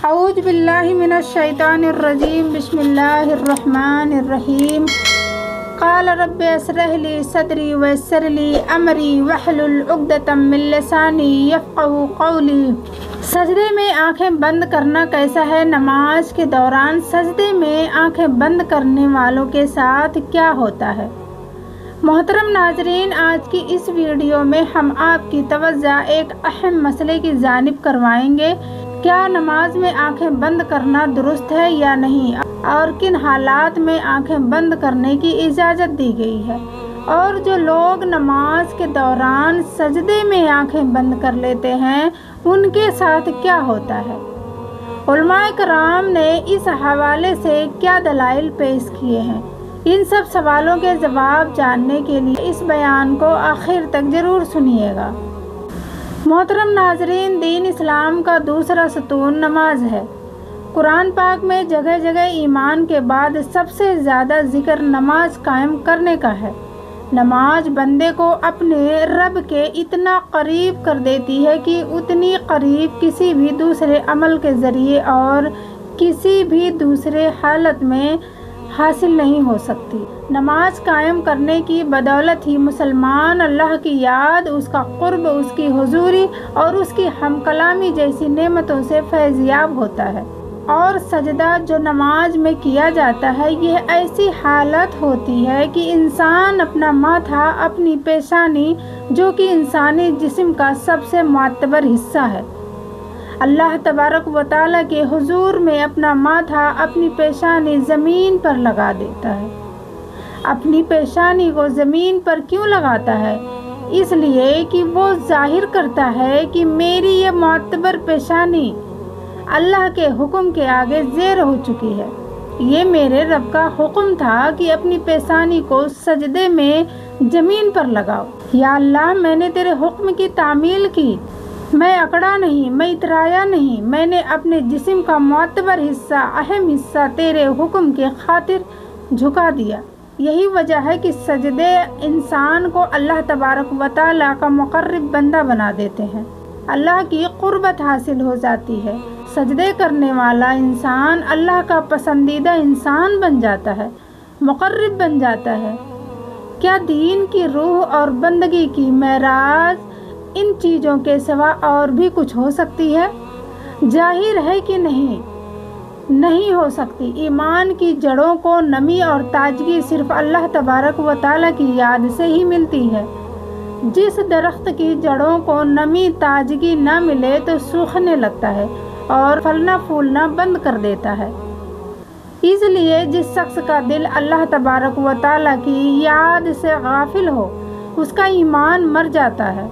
اعوذ باللہ من الشیطان الرجیم بسم اللہ الرحمن الرحیم قال رب اشرح لی صدری ویسر لی امری واحلل عقدۃ من لسانی یفقہوا قولی۔ سجدے میں آنکھیں بند کرنا کیسا ہے؟ نماز کے دوران سجدے میں آنکھیں بند کرنے والوں کے ساتھ کیا ہوتا ہے؟ محترم ناظرین، آج کی اس ویڈیو میں ہم آپ کی توجہ ایک اہم مسئلے کی جانب کروائیں گے۔ کیا نماز میں آنکھیں بند کرنا درست ہے یا نہیں، اور کن حالات میں آنکھیں بند کرنے کی اجازت دی گئی ہے، اور جو لوگ نماز کے دوران سجدے میں آنکھیں بند کر لیتے ہیں ان کے ساتھ کیا ہوتا ہے؟ علماء کرام نے اس حوالے سے کیا دلائل پیش کیے ہیں؟ ان سب سوالوں کے جواب جاننے کے لیے اس بیان کو آخر تک ضرور سنیے گا۔ محترم ناظرین، دین اسلام کا دوسرا ستون نماز ہے۔ قرآن پاک میں جگہ جگہ ایمان کے بعد سب سے زیادہ ذکر نماز قائم کرنے کا ہے۔ نماز بندے کو اپنے رب کے اتنا قریب کر دیتی ہے کہ اتنی قریب کسی بھی دوسرے عمل کے ذریعے اور کسی بھی دوسرے حالت میں حاصل نہیں ہو سکتی۔ نماز قائم کرنے کی بدولت ہی مسلمان اللہ کی یاد، اس کا قرب، اس کی حضوری اور اس کی ہم کلامی جیسی نعمتوں سے فیض یاب ہوتا ہے۔ اور سجدہ جو نماز میں کیا جاتا ہے، یہ ایسی حالت ہوتی ہے کہ انسان اپنا ماتھا، اپنی پیشانی، جو کہ انسانی جسم کا سب سے معتبر حصہ ہے، اللہ تبارک و تعالیٰ کے حضور میں اپنا ماتھا، اپنی پیشانی زمین پر لگا دیتا ہے۔ اپنی پیشانی کو زمین پر کیوں لگاتا ہے؟ اس لیے کہ وہ ظاہر کرتا ہے کہ میری یہ معتبر پیشانی اللہ کے حکم کے آگے زیر ہو چکی ہے۔ یہ میرے رب کا حکم تھا کہ اپنی پیشانی کو سجدے میں زمین پر لگاؤ۔ یا اللہ، میں نے تیرے حکم کی تعمیل کی، میں اکڑا نہیں، میں اترایا نہیں، میں نے اپنے جسم کا معتبر حصہ، اہم حصہ تیرے حکم کے خاطر جھکا دیا۔ یہی وجہ ہے کہ سجدے انسان کو اللہ تبارک و تعالیٰ کا مقرب بندہ بنا دیتے ہیں، اللہ کی قربت حاصل ہو جاتی ہے۔ سجدے کرنے والا انسان اللہ کا پسندیدہ انسان بن جاتا ہے، مقرب بن جاتا ہے۔ کیا دین کی روح اور بندگی کی معراج ان چیزوں کے سوا اور بھی کچھ ہو سکتی ہے؟ ظاہر ہے کہ نہیں ہو سکتی۔ ایمان کی جڑوں کو نمی اور تازگی صرف اللہ تبارک و تعالیٰ کی یاد سے ہی ملتی ہے۔ جس درخت کی جڑوں کو نمی تازگی نہ ملے تو سوکھنے لگتا ہے اور پھلنا پھولنا بند کر دیتا ہے۔ اس لیے جس شخص کا دل اللہ تبارک و تعالیٰ کی یاد سے غافل ہو، اس کا ایمان مر جاتا ہے۔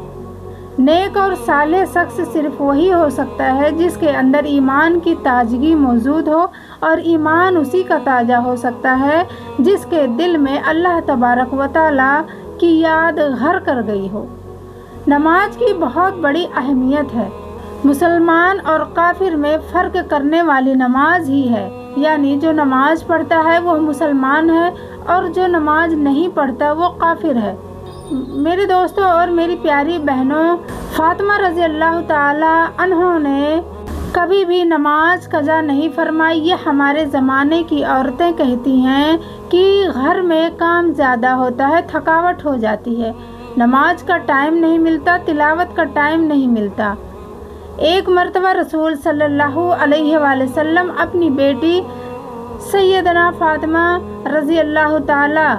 نیک اور صالح شخص صرف وہی ہو سکتا ہے جس کے اندر ایمان کی تازگی موجود ہو، اور ایمان اسی کا تازہ ہو سکتا ہے جس کے دل میں اللہ تبارک و تعالیٰ کی یاد گھر کر گئی ہو۔ نماز کی بہت بڑی اہمیت ہے۔ مسلمان اور کافر میں فرق کرنے والی نماز ہی ہے، یعنی جو نماز پڑھتا ہے وہ مسلمان ہے، اور جو نماز نہیں پڑھتا وہ کافر ہے۔ میرے دوستوں اور میری پیاری بہنوں، فاطمہ رضی اللہ تعالی عنہ نے کبھی بھی نماز قضا نہیں فرمائی۔ یہ ہمارے زمانے کی عورتیں کہتی ہیں کہ گھر میں کام زیادہ ہوتا ہے، تھکاوٹ ہو جاتی ہے، نماز کا ٹائم نہیں ملتا، تلاوت کا ٹائم نہیں ملتا۔ ایک مرتبہ رسول صلی اللہ علیہ وآلہ وسلم اپنی بیٹی سیدنا فاطمہ رضی اللہ تعالی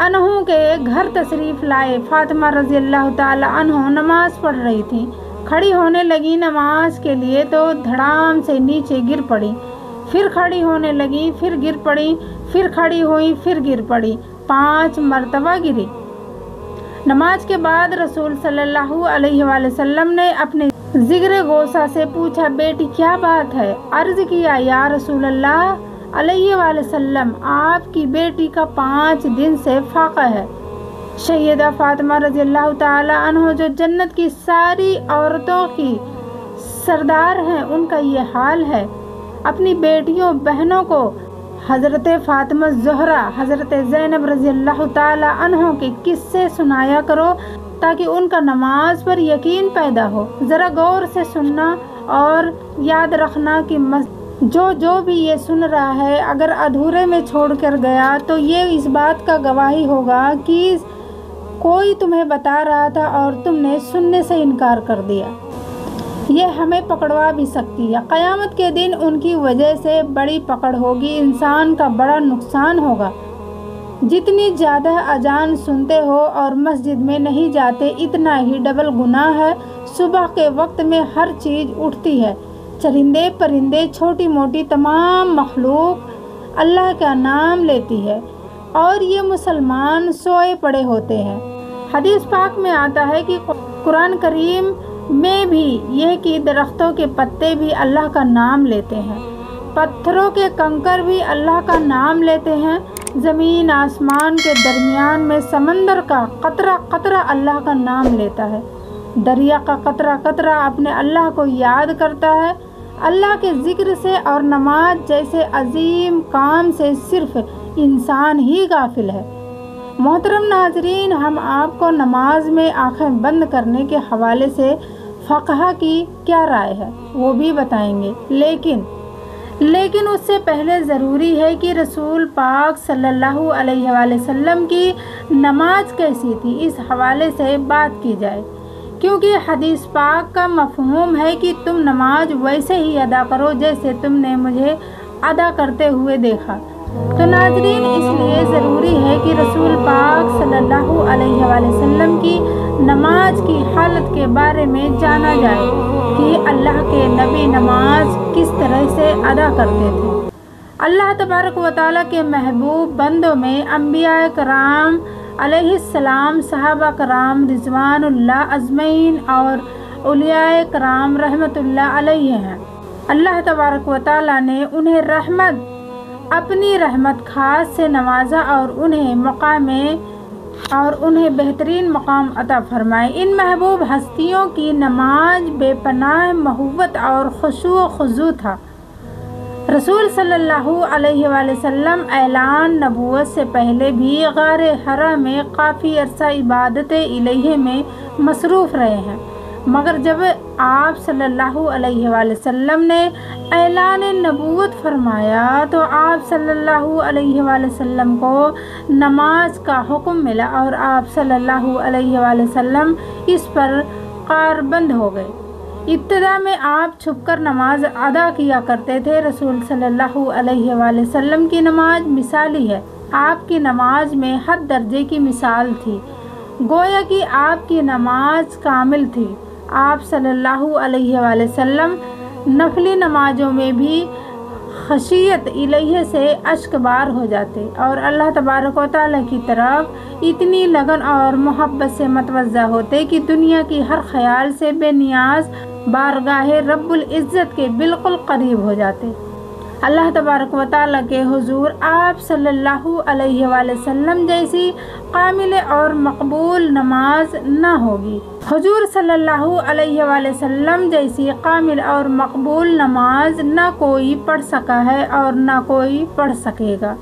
عنہ کے گھر تشریف لائے۔ فاطمہ رضی اللہ تعالی عنہ نماز پڑھ رہی تھی، کھڑی ہونے لگی نماز کے لیے تو دھڑام سے نیچے گر پڑی، پھر کھڑی ہونے لگی، پھر گر پڑی، پھر کھڑی ہوئی، پھر گر پڑی، 5 مرتبہ گری۔ نماز کے بعد رسول صلی اللہ علیہ وآلہ وسلم نے اپنے جگر گوشہ سے پوچھا، بیٹی کیا بات ہے؟ عرض کیا، یا رسول اللہ علیہ وآلہ وسلم، آپ کی بیٹی کا 5 دن سے فاقہ ہے۔ سیدہ فاطمہ رضی اللہ تعالی عنہ جو جنت کی ساری عورتوں کی سردار ہیں، ان کا یہ حال ہے۔ اپنی بیٹیوں بہنوں کو حضرت فاطمہ زہرا، حضرت زینب رضی اللہ تعالی عنہ کے قصے سنایا کرو تاکہ ان کا نماز پر یقین پیدا ہو۔ ذرا غور سے سننا اور یاد رکھنا کہ جو بھی یہ سن رہا ہے اگر ادھورے میں چھوڑ کر گیا تو یہ اس بات کا گواہی ہوگا کہ کوئی تمہیں بتا رہا تھا اور تم نے سننے سے انکار کر دیا۔ یہ ہمیں پکڑوا بھی سکتی ہے۔ قیامت کے دن ان کی وجہ سے بڑی پکڑ ہوگی، انسان کا بڑا نقصان ہوگا۔ جتنی زیادہ اذان سنتے ہو اور مسجد میں نہیں جاتے اتنا ہی ڈبل گناہ ہے۔ صبح کے وقت میں ہر چیز اٹھتی ہے، چرندے پرندے چھوٹی موٹی تمام مخلوق اللہ کا نام لیتی ہے اور یہ مسلمان سوئے پڑے ہوتے ہیں۔ حدیث پاک میں آتا ہے کہ قرآن کریم میں بھی یہ کہ درختوں کے پتے بھی اللہ کا نام لیتے ہیں، پتھروں کے کنکر بھی اللہ کا نام لیتے ہیں، زمین آسمان کے درمیان میں سمندر کا قطرہ قطرہ اللہ کا نام لیتا ہے، دریا کا قطرہ قطرہ اپنے اللہ کو یاد کرتا ہے۔ اللہ کے ذکر سے اور نماز جیسے عظیم کام سے صرف انسان ہی غافل ہے۔ محترم ناظرین، ہم آپ کو نماز میں آنکھیں بند کرنے کے حوالے سے فقہ کی کیا رائے ہے وہ بھی بتائیں گے، لیکن اس سے پہلے ضروری ہے کہ رسول پاک صلی اللہ علیہ وآلہ وسلم کی نماز کیسی تھی اس حوالے سے بات کی جائے، کیونکہ حدیث پاک کا مفہوم ہے کہ تم نماز ویسے ہی ادا کرو جیسے تم نے مجھے ادا کرتے ہوئے دیکھا۔ تو ناظرین، اس لیے ضروری ہے کہ رسول پاک صلی اللہ علیہ وآلہ وسلم کی نماز کی حالت کے بارے میں جانا جائے کہ اللہ کے نبی نماز کس طرح سے ادا کرتے تھے۔ اللہ تبارک و تعالیٰ کے محبوب بندوں میں انبیاء کرام علیہ السلام، صحابہ کرام رضوان اللہ اجمعین اور اولیاء کرام رحمت اللہ علیہ ہیں۔ اللہ تبارک و تعالیٰ نے انہیں اپنی رحمت خاص سے نوازا اور انہیں بہترین مقام عطا فرمائے۔ ان محبوب ہستیوں کی نماز بے پناہ محبت اور خشوع و خضوع تھا۔ رسول صلی اللہ علیہ وآلہ وسلم اعلان نبوت سے پہلے بھی غار حرا میں کافی عرصہ عبادت الہی میں مصروف رہے ہیں، مگر جب آپ صلی اللہ علیہ وآلہ وسلم نے اعلان نبوت فرمایا تو آپ صلی اللہ علیہ وآلہ وسلم کو نماز کا حکم ملا اور آپ صلی اللہ علیہ وآلہ وسلم اس پر کاربند ہو گئے۔ ابتدا میں آپ چھپ کر نماز ادا کیا کرتے تھے۔ رسول صلی اللہ علیہ وآلہ وسلم کی نماز مثالی ہے، آپ کی نماز میں حد درجے کی مثال تھی، گویا کہ آپ کی نماز کامل تھی۔ آپ صلی اللہ علیہ وآلہ وسلم نفلی نمازوں میں بھی خشیت الہی سے اشک بار ہو جاتے اور اللہ تبارک و تعالیٰ کی طرف اتنی لگن اور محبت سے متوجہ ہوتے کہ دنیا کی ہر خیال سے بے نیاز بارگاہ رب العزت کے بالکل قریب ہو جاتے۔ اللہ تبارک و تعالیٰ کے حضور آپ صلی اللہ علیہ وآلہ وسلم جیسی کامل اور مقبول نماز نہ ہوگی۔ حضور صلی اللہ علیہ وآلہ وسلم جیسی کامل اور مقبول نماز نہ کوئی پڑھ سکا ہے اور نہ کوئی پڑھ سکے گا۔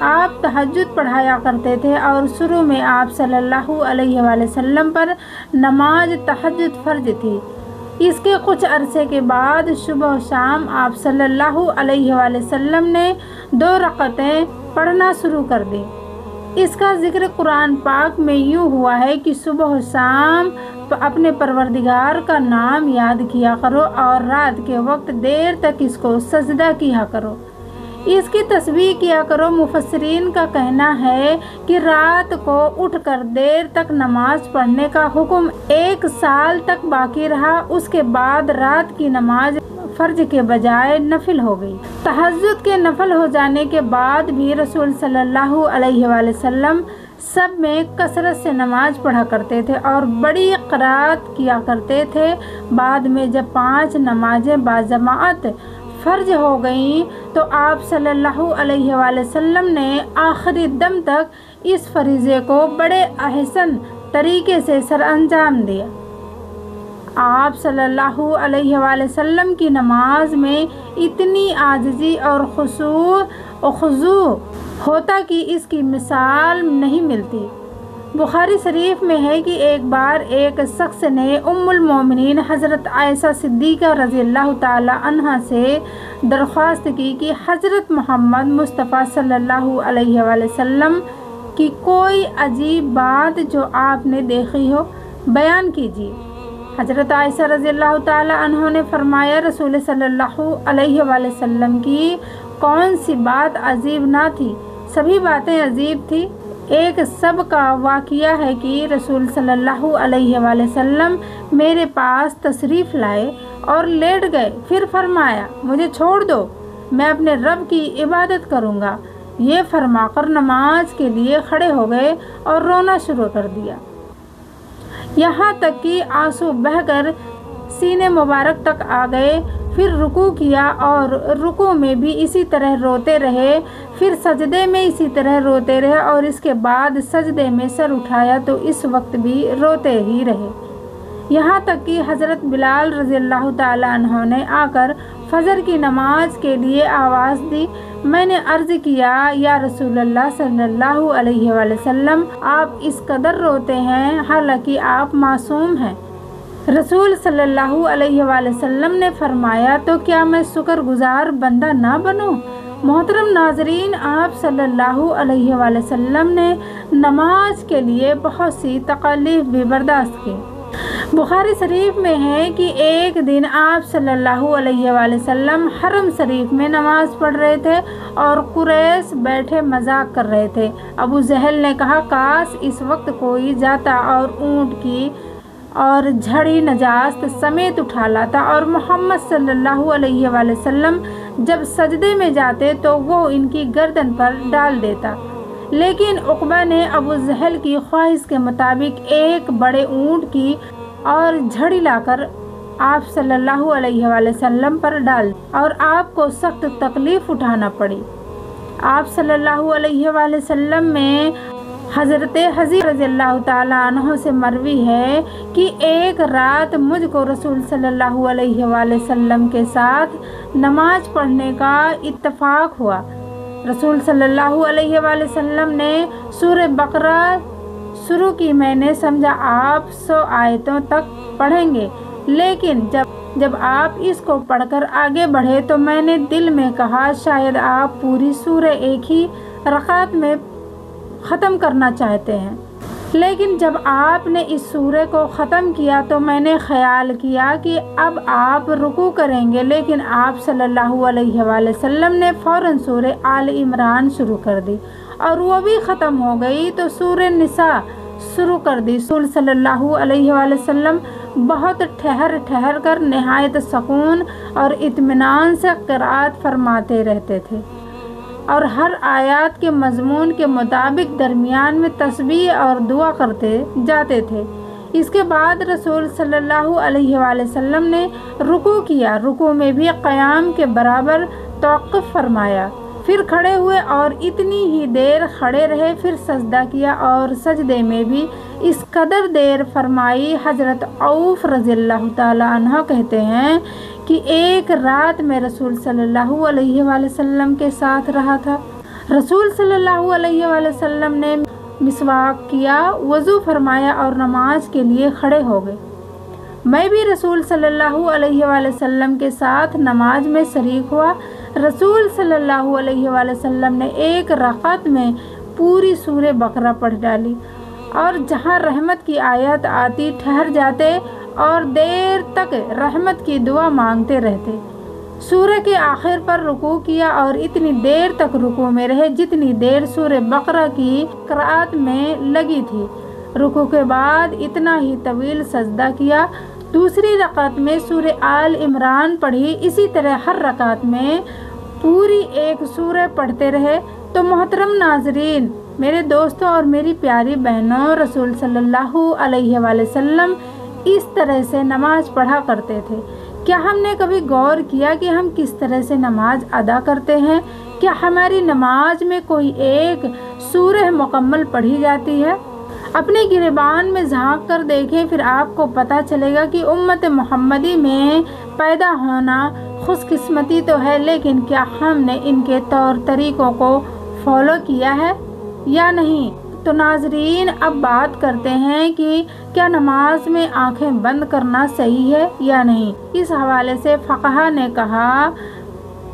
آپ تہجد پڑھایا کرتے تھے اور شروع میں آپ صلی اللہ علیہ وآلہ وسلم پر نماز تہجد فرض تھی۔ اس کے کچھ عرصے کے بعد صبح و شام آپ صلی اللہ علیہ وآلہ وسلم نے 2 رکعتیں پڑھنا شروع کر دی۔ اس کا ذکر قرآن پاک میں یوں ہوا ہے کہ صبح و شام اپنے پروردگار کا نام یاد کیا کرو اور رات کے وقت دیر تک اس کو سجدہ کیا کرو، اس کی تسبیح کیا کرو۔ مفسرین کا کہنا ہے کہ رات کو اٹھ کر دیر تک نماز پڑھنے کا حکم 1 سال تک باقی رہا، اس کے بعد رات کی نماز فرض کے بجائے نفل ہو گئی۔ تہجد کے نفل ہو جانے کے بعد بھی رسول صلی اللہ علیہ وآلہ وسلم سب میں کثرت سے نماز پڑھا کرتے تھے اور بڑی قرات کیا کرتے تھے۔ بعد میں جب 5 نمازیں باجماعت فرض ہو گئیں تو آپ صلی اللہ علیہ وآلہ وسلم نے آخری دم تک اس فریضے کو بڑے احسن طریقے سے سر انجام دیا۔ آپ صلی اللہ علیہ وآلہ وسلم کی نماز میں اتنی عاجزی اور خضوع ہوتا کہ اس کی مثال نہیں ملتی۔ بخاری شریف میں ہے کہ ایک بار ایک شخص نے ام المومنین حضرت عائشہ صدیقہ رضی اللہ تعالی عنہا سے درخواست کی کہ حضرت محمد مصطفیٰ صلی اللہ علیہ وآلہ وسلم کی کوئی عجیب بات جو آپ نے دیکھی ہو بیان کیجیے۔ حضرت عائشہ رضی اللہ تعالی عنہ نے فرمایا، رسول صلی اللہ علیہ وآلہ وسلم کی کون سی بات عجیب نہ تھی، سبھی باتیں عجیب تھی۔ ایک سب کا واقعہ ہے کہ رسول صلی اللہ علیہ وآلہ وسلم میرے پاس تشریف لائے اور لیٹ گئے، پھر فرمایا مجھے چھوڑ دو، میں اپنے رب کی عبادت کروں گا۔ یہ فرما کر نماز کے لیے کھڑے ہو گئے اور رونا شروع کر دیا، یہاں تک کہ آنسو بہہ کر سینے مبارک تک آ گئے۔ پھر رکوع کیا اور رکوع میں بھی اسی طرح روتے رہے، پھر سجدے میں اسی طرح روتے رہے اور اس کے بعد سجدے میں سر اٹھایا تو اس وقت بھی روتے ہی رہے، یہاں تک کہ حضرت بلال رضی اللہ تعالی عنہ نے آ کر فجر کی نماز کے لیے آواز دی۔ میں نے عرض کیا، یا رسول اللہ صلی اللہ علیہ وآلہ وسلم، آپ اس قدر روتے ہیں حالانکہ آپ معصوم ہیں۔ رسول صلی اللہ علیہ وآلہ وسلم نے فرمایا، تو کیا میں شکر گزار بندہ نہ بنوں؟ محترم ناظرین، آپ صلی اللہ علیہ وآلہ وسلم نے نماز کے لیے بہت سی تکالیف بھی برداشت کی۔ بخاری شریف میں ہے کہ ایک دن آپ صلی اللہ علیہ وآلہ وسلم حرم شریف میں نماز پڑھ رہے تھے اور قریش بیٹھے مذاق کر رہے تھے۔ ابو جہل نے کہا، کاش اس وقت کوئی جاتا اور اونٹ کی اور جھڑی نجاست سمیت اٹھا لاتا اور محمد صلی اللہ علیہ وآلہ وسلم جب سجدے میں جاتے تو وہ ان کی گردن پر ڈال دیتا۔ لیکن عقبہ نے ابو جہل کی خواہش کے مطابق ایک بڑے اونٹ کی اور جھڑی لا کر آپ صلی اللہ علیہ وآلہ وسلم پر ڈال اور آپ کو سخت تکلیف اٹھانا پڑی۔ آپ صلی اللہ علیہ وآلہ وسلم میں حضرت حذیفہ رضی اللہ تعالیٰ عنہ سے مروی ہے کہ ایک رات مجھ کو رسول صلی اللہ علیہ وآلہ وسلم کے ساتھ نماز پڑھنے کا اتفاق ہوا۔ رسول صلی اللہ علیہ وآلہ وسلم نے سورہ بقرہ شروع کی، میں نے سمجھا آپ 100 آیتوں تک پڑھیں گے، لیکن جب آپ اس کو پڑھ کر آگے بڑھے تو میں نے دل میں کہا شاید آپ پوری سورہ ایک ہی رکعت میں ختم کرنا چاہتے ہیں۔ لیکن جب آپ نے اس سورہ کو ختم کیا تو میں نے خیال کیا کہ اب آپ رکوع کریں گے، لیکن آپ صلی اللہ علیہ وآلہ وسلم نے فوراً سورہ آل عمران شروع کر دی اور وہ بھی ختم ہو گئی تو سورہ نساء شروع کر دی۔ رسول صلی اللہ علیہ وآلہ وسلم بہت ٹھہر کر نہایت سکون اور اطمینان سے قرأت فرماتے رہتے تھے اور ہر آیات کے مضمون کے مطابق درمیان میں تسبیح اور دعا کرتے جاتے تھے۔ اس کے بعد رسول صلی اللہ علیہ وآلہ وسلم نے رکوع کیا، رکوع میں بھی قیام کے برابر توقف فرمایا، پھر کھڑے ہوئے اور اتنی ہی دیر کھڑے رہے، پھر سجدہ کیا اور سجدے میں بھی اس قدر دیر فرمائی۔ حضرت عوف رضی اللہ تعالی عنہ کہتے ہیں کہ ایک رات میں رسول صلی اللہ علیہ وآلہ وسلم کے ساتھ رہا تھا۔ رسول صلی اللہ علیہ وآلہ وسلم نے مسواک کیا، وضو فرمایا اور نماز کے لیے کھڑے ہو گئے۔ میں بھی رسول صلی اللہ علیہ وآلہ وسلم کے ساتھ نماز میں شریک ہوا۔ رسول صلی اللہ علیہ وآلہ وسلم نے ایک رکعت میں پوری سورہ بقرہ پڑھ ڈالی اور جہاں رحمت کی آیت آتی ٹھہر جاتے اور دیر تک رحمت کی دعا مانگتے رہتے۔ سورہ کے آخر پر رکوع کیا اور اتنی دیر تک رکوع میں رہے جتنی دیر سورہ بقرہ کی قرأت میں لگی تھی۔ رکوع کے بعد اتنا ہی طویل سجدہ کیا۔ دوسری رکعت میں سورہ آل عمران پڑھی، اسی طرح ہر رکعت میں پوری ایک سورہ پڑھتے رہے۔ تو محترم ناظرین، میرے دوستوں اور میری پیاری بہنوں، رسول صلی اللہ علیہ وآلہ وسلم اس طرح سے نماز پڑھا کرتے تھے۔ کیا ہم نے کبھی غور کیا کہ ہم کس طرح سے نماز ادا کرتے ہیں؟ کیا ہماری نماز میں کوئی ایک سورہ مکمل پڑھی جاتی ہے؟ اپنے گریبان میں جھانک کر دیکھیں، پھر آپ کو پتہ چلے گا کہ امت محمدی میں پیدا ہونا خوش قسمتی تو ہے، لیکن کیا ہم نے ان کے طور طریقوں کو فالو کیا ہے یا نہیں؟ تو ناظرین اب بات کرتے ہیں کہ کیا نماز میں آنکھیں بند کرنا صحیح ہے یا نہیں۔ اس حوالے سے فقہا نے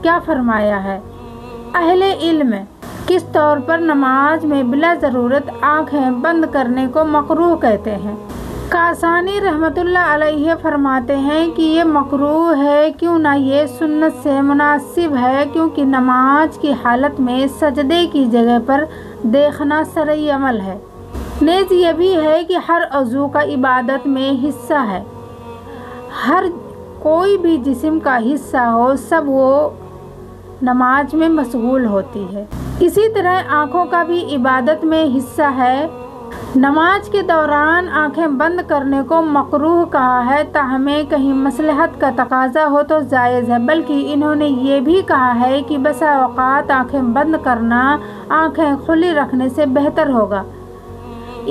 کیا فرمایا ہے۔ اہل علم کس طور پر نماز میں بلا ضرورت آنکھیں بند کرنے کو مکروہ کہتے ہیں۔ کاسانی رحمۃ اللہ علیہ فرماتے ہیں کہ یہ مکروہ ہے، کیوں نہ یہ سنت سے مناسب ہے، کیونکہ نماز کی حالت میں سجدے کی جگہ پر دیکھنا شرعی عمل ہے۔ نیز یہ بھی ہے کہ ہر عضو کا عبادت میں حصہ ہے، ہر کوئی بھی جسم کا حصہ ہو سب وہ نماز میں مشغول ہوتی ہے۔ اسی طرح آنکھوں کا بھی عبادت میں حصہ ہے۔ نماز کے دوران آنکھیں بند کرنے کو مکروہ کہا ہے، تاہم کہیں مصلحت کا تقاضا ہو تو جائز ہے، بلکہ انہوں نے یہ بھی کہا ہے کہ بسا اوقات آنکھیں بند کرنا آنکھیں کھلی رکھنے سے بہتر ہوگا۔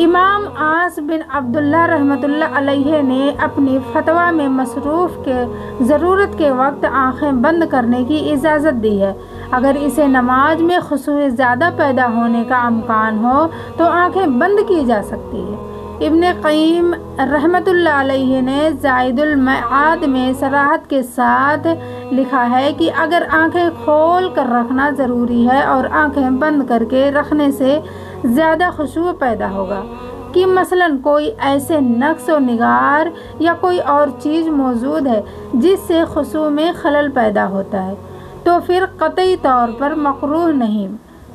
امام عاص بن عبداللہ رحمۃ اللہ علیہ نے اپنی فتویٰ میں مصروف کے ضرورت کے وقت آنکھیں بند کرنے کی اجازت دی ہے۔ اگر اسے نماز میں خشوع زیادہ پیدا ہونے کا امکان ہو تو آنکھیں بند کی جا سکتی ہے۔ ابن قیم رحمۃ اللہ علیہ نے زائد المعاد میں صراحت کے ساتھ لکھا ہے کہ اگر آنکھیں کھول کر رکھنا ضروری ہے اور آنکھیں بند کر کے رکھنے سے زیادہ خشوع پیدا ہوگا کہ مثلاً کوئی ایسے نقص و نگار یا کوئی اور چیز موجود ہے جس سے خشوع میں خلل پیدا ہوتا ہے، تو پھر قطعی طور پر مکروہ نہیں،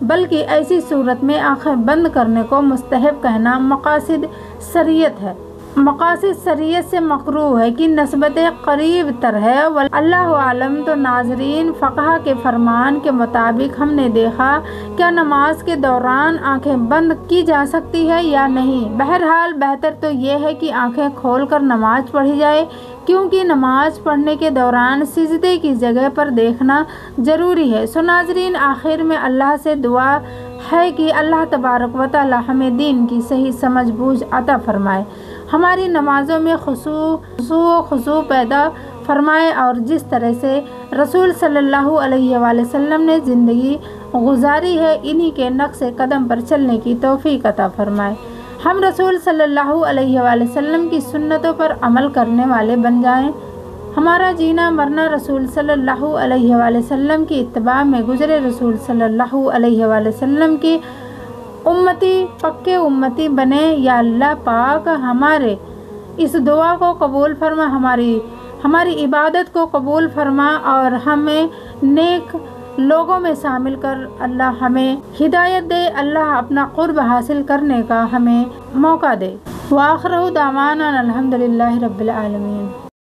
بلکہ ایسی صورت میں آنکھیں بند کرنے کو مستحب کہنا مقاصد شریعت ہے۔ مقاصد شریعت سے مکروہ ہے کہ نسبت قریب تر ہے، واللہ عالم۔ تو ناظرین فقہا کے فرمان کے مطابق ہم نے دیکھا کیا نماز کے دوران آنکھیں بند کی جا سکتی ہے یا نہیں۔ بہرحال بہتر تو یہ ہے کہ آنکھیں کھول کر نماز پڑھی جائے، کیونکہ نماز پڑھنے کے دوران سجدے کی جگہ پر دیکھنا ضروری ہے۔ سو ناظرین آخر میں اللہ سے دعا ہے کہ اللہ تبارک و تعالی ہمیں دین کی صحیح سمجھ بوجھ عطا فرمائے، ہماری نمازوں میں خشوع پیدا فرمائے، اور جس طرح سے رسول صلی اللہ علیہ وآلہ وسلم نے زندگی گزاری ہے انہی کے نقش قدم پر چلنے کی توفیق عطا فرمائے۔ ہم رسول صلی اللہ علیہ وآلہ وسلم کی سنتوں پر عمل کرنے والے بن جائیں، ہمارا جینا مرنا رسول صلی اللہ علیہ وآلہ وسلم کی اتباع میں گزرے، رسول صلی اللہ علیہ وآلہ وسلم کی امتی پکے امتی بنے۔ یا اللہ پاک ہمارے اس دعا کو قبول فرما، ہماری عبادت کو قبول فرما، اور ہمیں نیک لوگوں میں شامل کر اللہ ہمیں ہدایت دے، اللہ اپنا قرب حاصل کرنے کا ہمیں موقع دے۔ وآخر دعوانا الحمدللہ رب العالمین۔